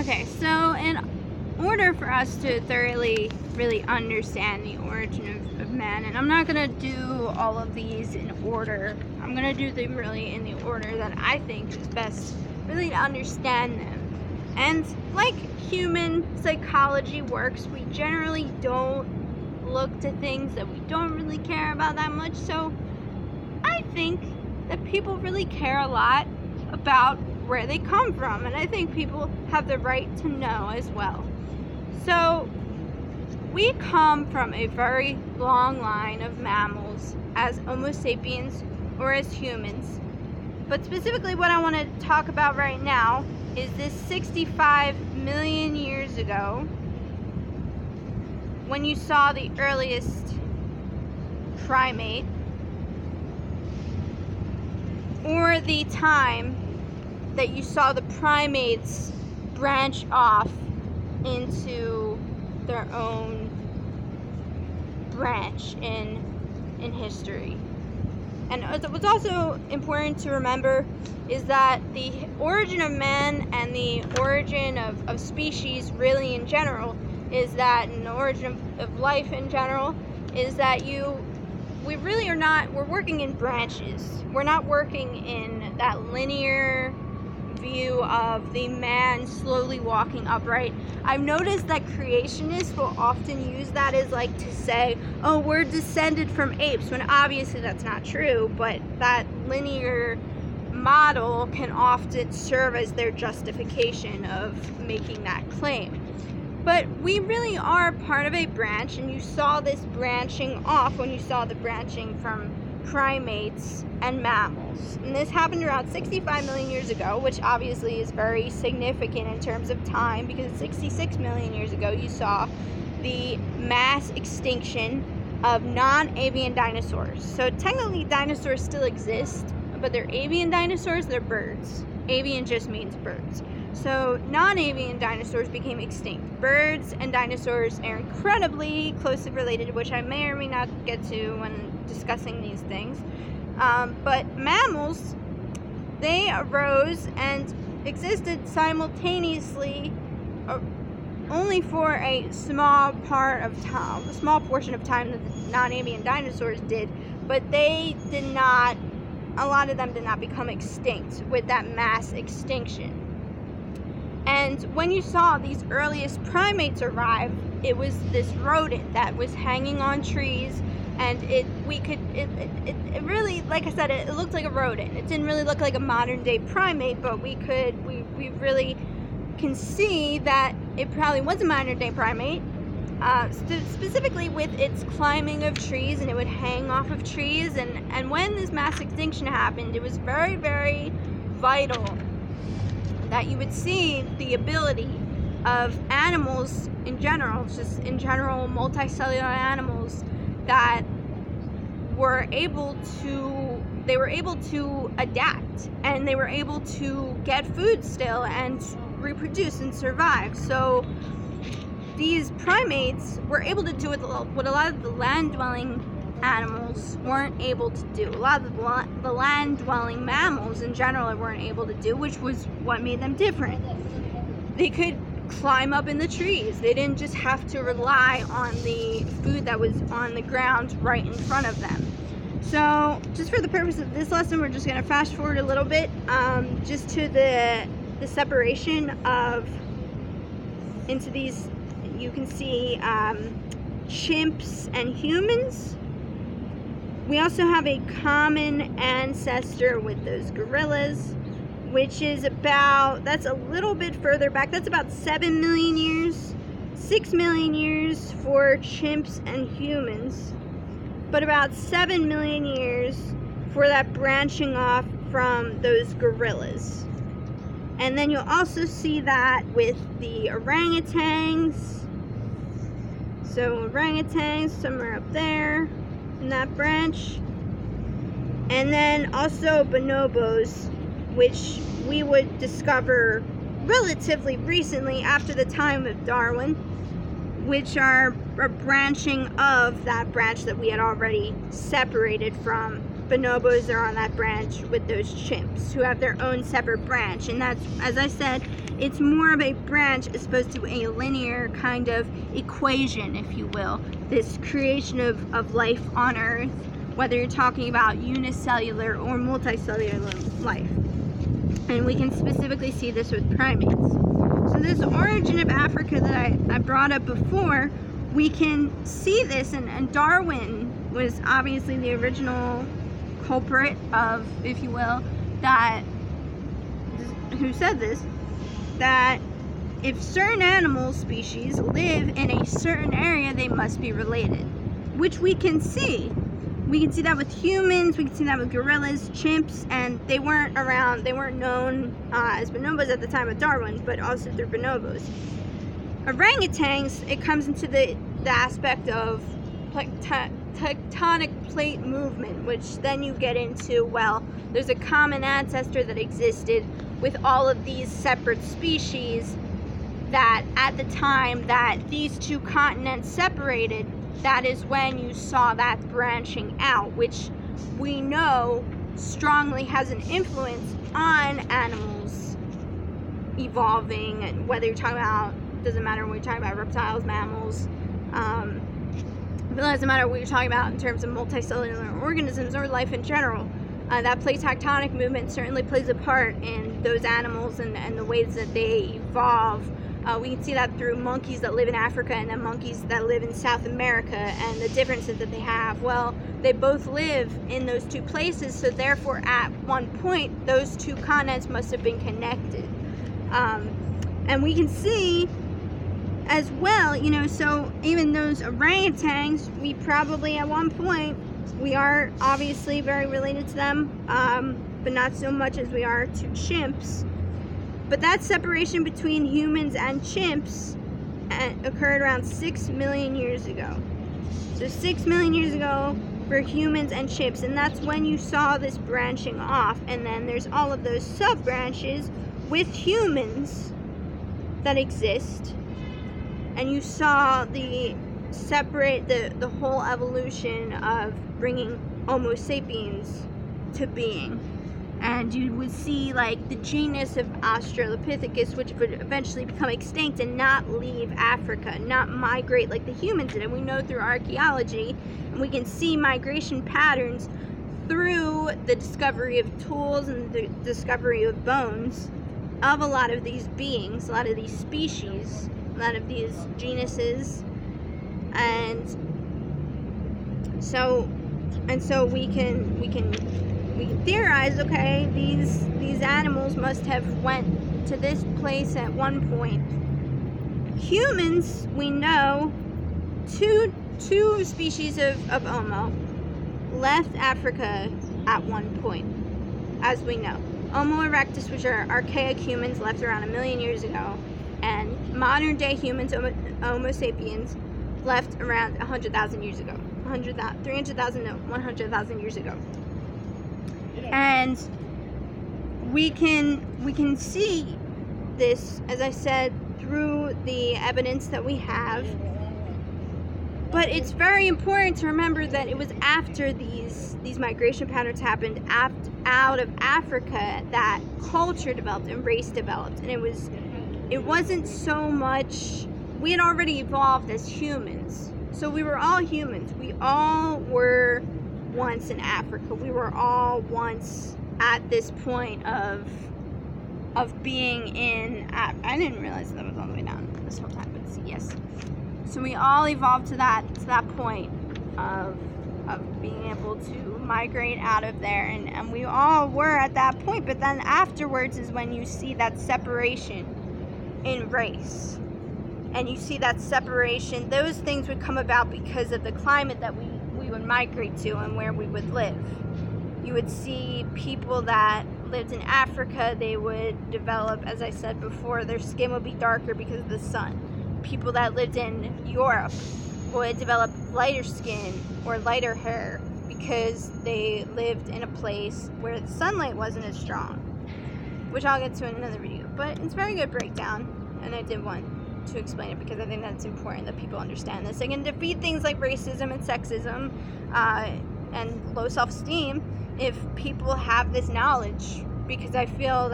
Okay, so in order for us to thoroughly really understand the origin of man, and I'm not going to do all of these in order, I'm going to do them really in the order that I think is best really to understand them. And like human psychology works, we generally don't look to things that we don't really care about that much, so I think that people really care a lot about where they come from, and I think people have the right to know as well. So we come from a very long line of mammals as Homo sapiens or as humans, but specifically what I want to talk about right now is this 65 million years ago when you saw the earliest primate, or the time that you saw the primates branch off into their own branch in history. And what's also important to remember is that the origin of man and the origin of species really in general is that, and the origin of life in general is that we really are not, we're working in branches. We're not working in that linear view of the man slowly walking upright. I've noticed that creationists will often use that as like to say, oh, we're descended from apes, when obviously that's not true, but that linear model can often serve as their justification of making that claim. But we really are part of a branch, and you saw this branching off when you saw the branching from primates and mammals. And this happened around 65 million years ago, which obviously is very significant in terms of time, because 66 million years ago you saw the mass extinction of non-avian dinosaurs. So technically dinosaurs still exist, but they're avian dinosaurs, they're birds. Avian just means birds. So non-avian dinosaurs became extinct. Birds and dinosaurs are incredibly closely related, which I may or may not get to when discussing these things. But mammals, they arose and existed simultaneously only for a small part of time, a small portion of time that the non-avian dinosaurs did, but they did not, a lot of them did not become extinct with that mass extinction. And when you saw these earliest primates arrive, it was this rodent that was hanging on trees, and it really, like I said, it looked like a rodent. It didn't really look like a modern day primate, but we really can see that it probably was a modern day primate, specifically with its climbing of trees, and it would hang off of trees. And when this mass extinction happened, it was very, very vital that you would see the ability of animals in general, just in general multicellular animals, that were able to adapt, and they were able to get food still and reproduce and survive. So these primates were able to do what a lot of the land-dwelling animals weren't able to do. A lot of the land-dwelling mammals in general weren't able to do, which was what made them different. They could climb up in the trees. They didn't just have to rely on the food that was on the ground right in front of them. So just for the purpose of this lesson, we're just going to fast forward a little bit just to the separation of into these. You can see chimps and humans. We also have a common ancestor with those gorillas, which is that's a little bit further back. That's about 7 million years, 6 million years for chimps and humans, but about 7 million years for that branching off from those gorillas. And then you'll also see that with the orangutans. So orangutans somewhere up there in that branch. And then also bonobos, which we would discover relatively recently after the time of Darwin, which are a branching of that branch that we had already separated from bonobos are on that branch with those chimps who have their own separate branch. And that's, as I said, it's more of a branch as opposed to a linear kind of equation, if you will. This creation of life on Earth, whether you're talking about unicellular or multicellular life. And we can specifically see this with primates. So this origin of Africa that I brought up before, we can see this, and Darwin was obviously the original culprit of, if you will, that, who said this, that if certain animal species live in a certain area, they must be related, which we can see. We can see that with humans, we can see that with gorillas, chimps, and they weren't around, they weren't known as bonobos at the time of Darwin, but also through bonobos. Orangutans, it comes into the aspect of tectonic plate movement, which then you get into, well, there's a common ancestor that existed with all of these separate species that at the time that these two continents separated, that is when you saw that branching out, which we know strongly has an influence on animals evolving, and whether you're talking about, doesn't matter when you're talking about reptiles, mammals, it doesn't matter what you're talking about in terms of multicellular organisms or life in general. That plate tectonic movement certainly plays a part in those animals and the ways that they evolve. We can see that through monkeys that live in Africa and then monkeys that live in South America, and the differences that they have. Well, they both live in those two places, so therefore at one point those two continents must have been connected. And we can see as well, you know, so even those orangutans, we probably at one point, we are obviously very related to them, but not so much as we are to chimps. But that separation between humans and chimps occurred around 6 million years ago. So 6 million years ago for humans and chimps, and that's when you saw this branching off. And then there's all of those sub-branches with humans that exist, and you saw the separate, the whole evolution of bringing Homo sapiens to being. And you would see like the genus of Australopithecus, which would eventually become extinct and not leave Africa, not migrate like the humans did. And we know through archaeology, and we can see migration patterns through the discovery of tools and the discovery of bones of a lot of these beings, a lot of these species, a lot of these genuses. And so we can theorize, okay, these animals must have went to this place at one point. Humans, we know, two species of Homo left Africa at one point, as we know. Homo erectus, which are archaic humans, left around 1 million years ago, and modern day humans, Homo sapiens, left around 100,000 years ago. 300,000, no, 100,000 years ago. And we can see this, as I said, through the evidence that we have. But it's very important to remember that it was after these migration patterns happened out of Africa that culture developed and race developed. And it wasn't so much, we had already evolved as humans. So we were all humans. We all were once in Africa. We were all once at this point of being in, I didn't realize that was all the way down this whole time, but yes. So we all evolved to that point of being able to migrate out of there, and we all were at that point. But then afterwards is when you see that separation in race, and you see that separation. Those things would come about because of the climate that we would migrate to and where we would live. You would see people that lived in Africa, they would develop, as I said before, their skin would be darker because of the sun. People that lived in Europe would develop lighter skin or lighter hair because they lived in a place where the sunlight wasn't as strong, which I'll get to in another video. But it's a very good breakdown, and I did want to explain it because I think that's important that people understand this. They can defeat things like racism and sexism and low self-esteem if people have this knowledge, because I feel